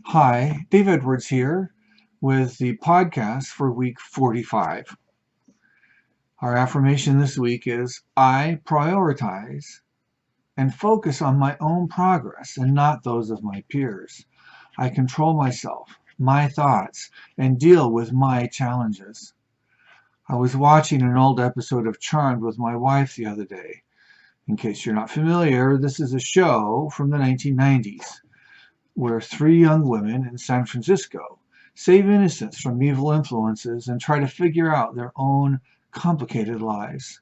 Hi, Dave Edwards here with the podcast for week 45. Our affirmation this week is I prioritize and focus on my own progress and not those of my peers. I control myself, my thoughts, and deal with my challenges. I was watching an old episode of Charmed with my wife the other day. In case you're not familiar, this is a show from the 1990s. Where three young women in San Francisco save innocence from evil influences and try to figure out their own complicated lives.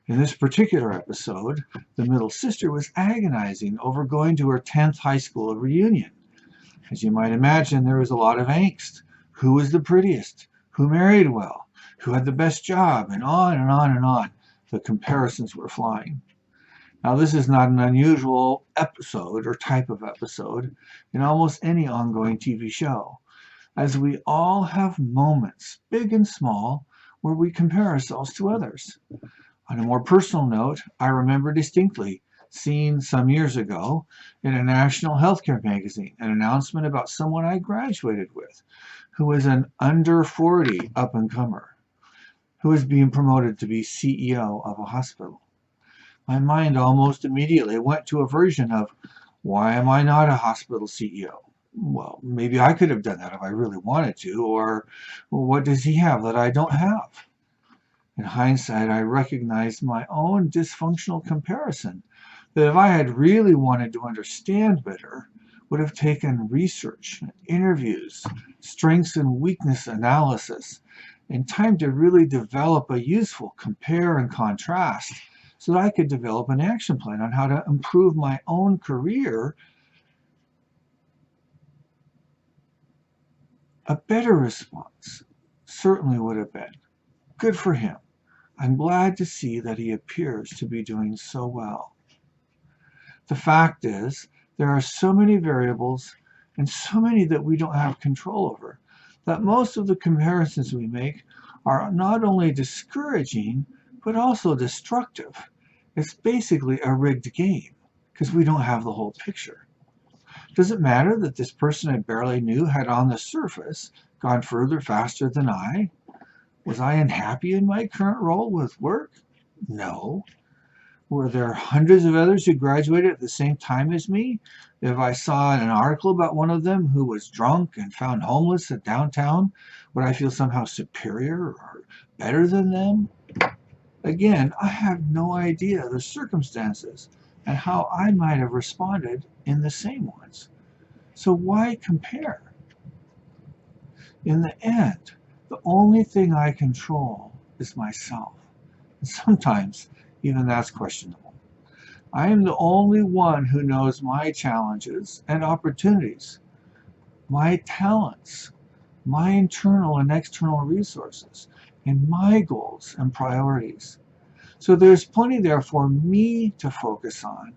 In this particular episode, the middle sister was agonizing over going to her 10th high school reunion. As you might imagine, there was a lot of angst. Who was the prettiest? Who married well? Who had the best job? And on and on and on. The comparisons were flying. Now, this is not an unusual episode or type of episode in almost any ongoing TV show, as we all have moments, big and small, where we compare ourselves to others. On a more personal note, I remember distinctly seeing some years ago in a national healthcare magazine an announcement about someone I graduated with who was an under 40 up-and-comer who was being promoted to be CEO of a hospital. My mind almost immediately went to a version of, why am I not a hospital CEO? Well, maybe I could have done that if I really wanted to, or well, what does he have that I don't have? In hindsight, I recognized my own dysfunctional comparison, that if I had really wanted to understand better, would have taken research, interviews, strengths and weakness analysis, and time to really develop a useful compare and contrast so that I could develop an action plan on how to improve my own career. A better response certainly would have been, good for him. I'm glad to see that he appears to be doing so well. The fact is, there are so many variables and so many that we don't have control over that most of the comparisons we make are not only discouraging, but also destructive. It's basically a rigged game because we don't have the whole picture. Does it matter that this person I barely knew had on the surface gone further faster than I? Was I unhappy in my current role with work? No. Were there hundreds of others who graduated at the same time as me? If I saw an article about one of them who was drunk and found homeless at downtown, would I feel somehow superior or better than them? Again, I have no idea the circumstances and how I might have responded in the same ones. So why compare? In the end, the only thing I control is myself. And sometimes even that's questionable. I am the only one who knows my challenges and opportunities, my talents, my internal and external resources, and my goals and priorities. So there's plenty there for me to focus on,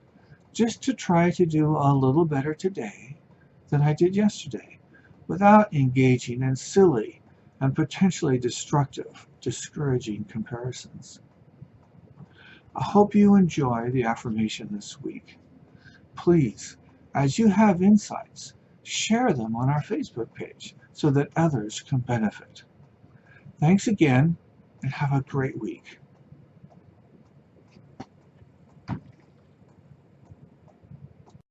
just to try to do a little better today than I did yesterday, without engaging in silly and potentially destructive, discouraging comparisons. I hope you enjoy the affirmation this week. Please, as you have insights, share them on our Facebook page so that others can benefit. Thanks again, and have a great week.